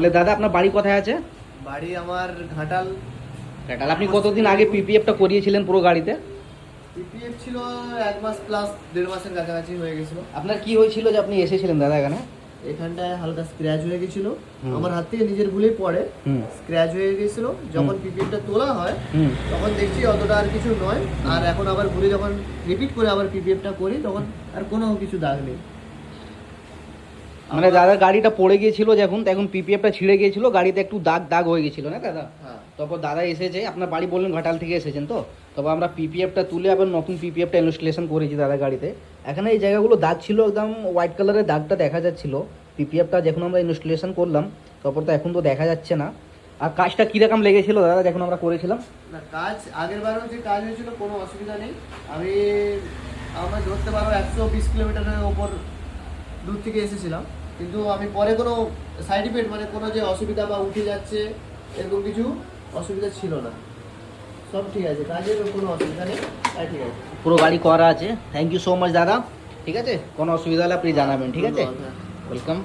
বলে দাদা আপনার বাড়ি কোথায় আছে? বাড়ি আমার ঘাটাল। ঘাটাল। আপনি কতদিন আগে পিপিএফটা করিয়েছিলেন পুরো গাড়িতে? পিপিএফ ছিল 1 মাস প্লাস 1.5 মাসের কাছাকাছি হয়ে গেছিল। আপনার কি হয়েছিল যে আপনি এসেছিলেন দাদা এখানে? এখানটায় হালকা স্ক্র্যাচ হয়ে গেছিল, আমার হাত থেকে নিজের ভুলেই পড়ে স্ক্র্যাচ হয়ে গেছিল। যখন পিপিএফটা তোলা হয় তখন দেখছি অতটা আর কিছু নয়, আর এখন আবার ঘুরে যখন রিপিট করে আবার পিপিএফটা করি তখন আর কোনো কিছু দাগ নেই। মানে দাদার গাড়িটা পড়ে গিয়েছিল যখন, তখন পিপিএফটা ছিঁড়ে গিয়েছিল, গাড়িতে একটু দাগ দাগ হয়ে গেছিল না দাদা? হ্যাঁ। তারপর দাদা এসেছে, আপনার বাড়ি বললেন ঘাটাল থেকে এসেছেন তো, তবে আমরা পিপিএফটা তুলে আবার নতুন পিপিএফটা ইনস্টলেশন করেছি দাদা গাড়িতে। এখানে এই জায়গাগুলো দাগ ছিল, একদম হোয়াইট কালারের দাগটা দেখা যাচ্ছিল পিপিএফটা যখন আমরা ইনস্টলেশন করলাম, তারপর তো এখন তো দেখা যাচ্ছে না। আর কাজটা কীরকম লেগেছিল দাদা যখন আমরা করেছিলাম? না, কাজ আগের বারেও যে কাজ হয়েছিল কোনো অসুবিধা নেই। আমরা ধরতে পারো 120 কিলোমিটারের ওপর দূর থেকে এসেছিলাম, কিন্তু আমি পরে কোনো সাইড ইফেক্ট মানে কোনো যে অসুবিধা বা উঠে যাচ্ছে এরকম কিছু অসুবিধা ছিল না, সব ঠিক আছে, কাজের কোনো অসুবিধা নেই, তাই ঠিক আছে। পুরো গাড়ি করা আছে। থ্যাংক ইউ সো মাচ দাদা। ঠিক আছে, কোনো অসুবিধা হলে আপনি জানাবেন। ঠিক আছে, ধন্যবাদ, হ্যাঁ। ওয়েলকাম।